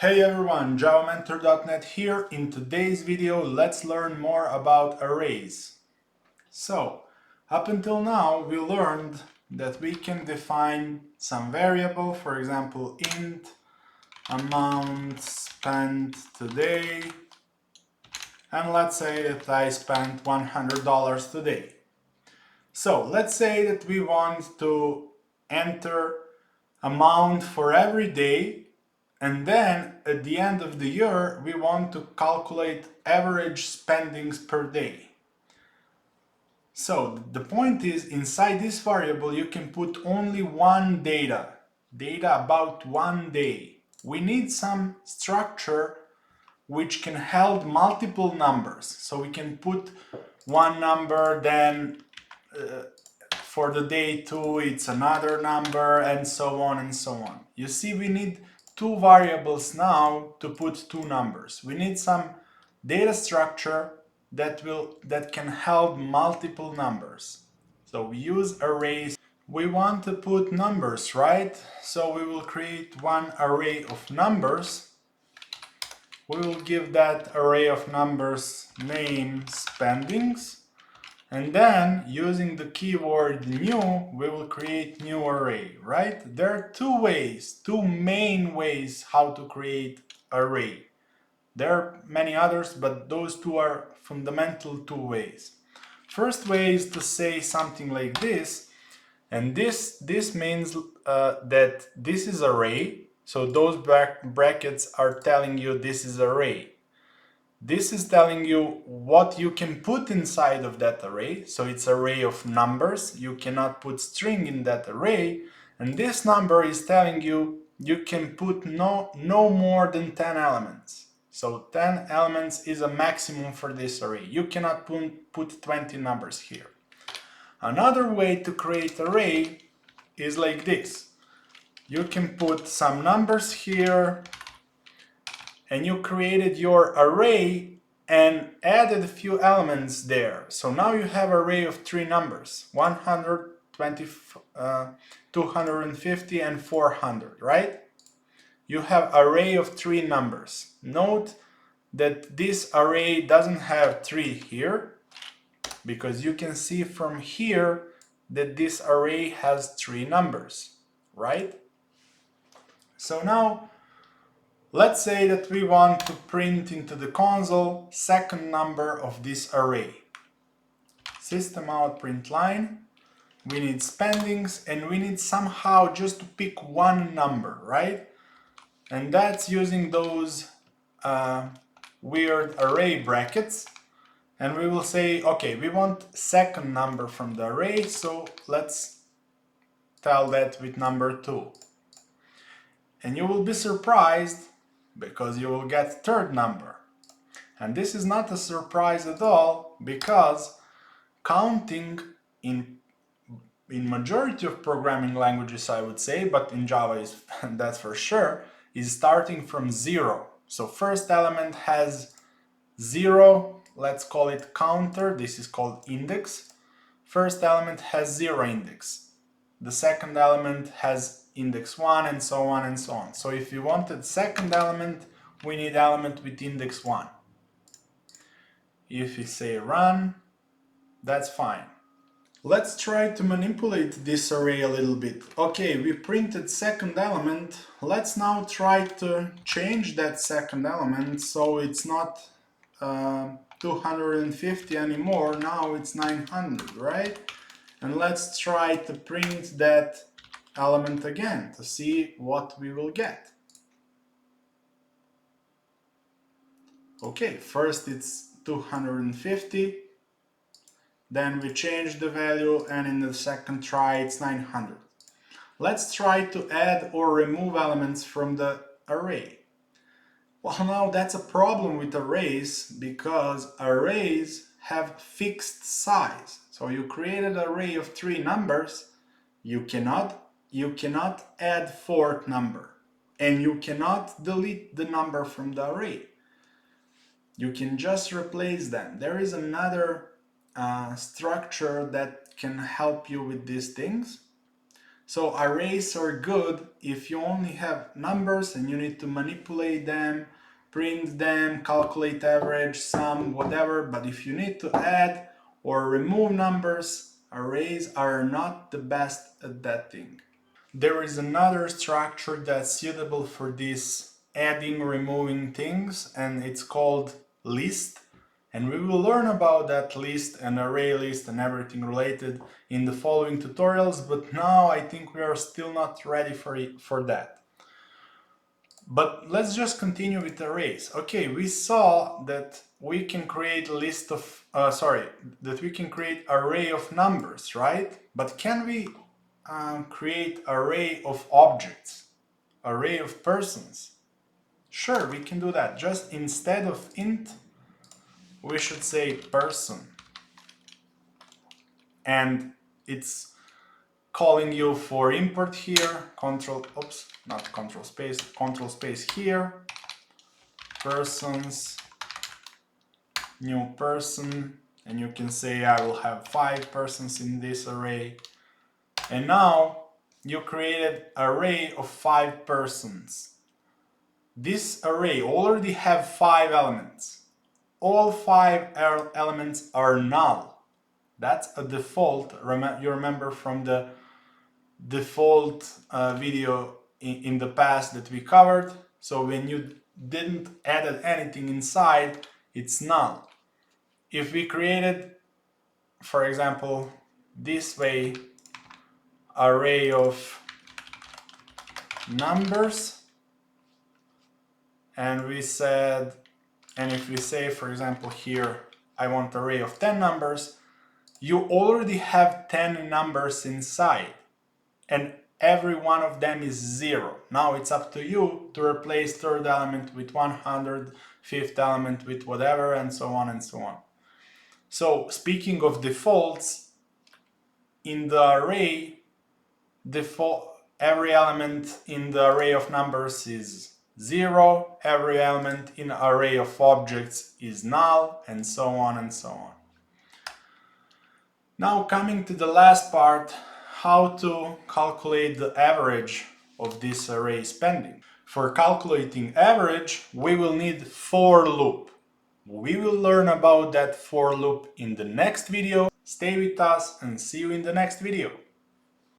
Hey everyone, JavaMentor.net here. In today's video, let's learn more about arrays. So, up until now, we learned that we can define some variable, for example, int amount spent today, and let's say that I spent $100 today. So, let's say that we want to enter amount for every day. And then at the end of the year, we want to calculate average spendings per day. So the point is, inside this variable, you can put only one data about one day. We need some structure which can hold multiple numbers. So we can put one number, then for the day 2 it's another number, and so on and so on. You see, we need two variables now to put two numbers. We need some data structure that can hold multiple numbers. So we use arrays. We want to put numbers, right? So we will create one array of numbers. We will give that array of numbers name spendings. And then, using the keyword new, we will create new array, right? There are two main ways how to create array. There are many others, but those two are fundamental two ways. First way is to say something like this, and this means that this is array, so those brackets are telling you this is array. This is telling you what you can put inside of that array. So it's an array of numbers. You cannot put string in that array. And this number is telling you you can put no more than 10 elements. So 10 elements is a maximum for this array. You cannot put 20 numbers here. Another way to create array is like this. You can put some numbers here, and you created your array and added a few elements there. So now you have an array of three numbers, 120, 250 and 400, right? You have an array of three numbers. Note that this array doesn't have 3 here, because you can see from here that this array has 3 numbers, right? So now let's say that we want to print into the console second number of this array. System out print line. We need spendings, and we need somehow just to pick one number, right? And that's using those weird array brackets. And we will say, okay, we want second number from the array, so let's tell that with number 2. And you will be surprised because you will get third number. And this is not a surprise at all, because counting in majority of programming languages, I would say, but in Java is that's for sure, is starting from 0. So first element has 0, let's call it counter, this is called index. First element has 0 index. The second element has index 1, and so on and so on. So if you wanted second element, we need element with index 1. If we say run, that's fine. Let's try to manipulate this array a little bit. Okay, we printed second element. Let's now try to change that second element so it's not 250 anymore. Now it's 900, right? And let's try to print that element again to see what we will get. Okay, first it's 250, then we change the value, and in the second try it's 900. Let's try to add or remove elements from the array. Well, now that's a problem with arrays, because arrays have fixed size. So you created an array of 3 numbers, you cannot add fourth number, and you cannot delete the number from the array. You can just replace them. There is another structure that can help you with these things. So arrays are good if you only have numbers and you need to manipulate them, print them, calculate average, sum, whatever. But if you need to add or remove numbers, arrays are not the best at that thing. There is another structure that's suitable for this adding, removing things, and it's called list. And we will learn about that list and array list and everything related in the following tutorials, but now I think we are still not ready for that. But let's just continue with arrays. Okay, we saw that we can create a list of, that we can create array of numbers, right? But can we create array of objects, array of persons? Sure, we can do that. Just instead of int, we should say person. And it's calling you for import here, control space here, persons, new person, and you can say I will have 5 persons in this array. And now you created an array of 5 persons. This array already have 5 elements. All 5 elements are null. That's a default. You remember from the default video in the past that we covered. So when you didn't add anything inside, it's null. If we created, for example, this way, array of numbers, and we said, and if we say, for example, here, I want array of 10 numbers, you already have 10 numbers inside, and every one of them is 0. Now it's up to you to replace third element with 100, fifth element with whatever, and so on and so on. So speaking of defaults, in the array, every element in the array of numbers is 0, every element in an array of objects is null, and so on and so on. Now coming to the last part, how to calculate the average of this array spending. For calculating average, we will need for loop. We will learn about that for loop in the next video. Stay with us and see you in the next video.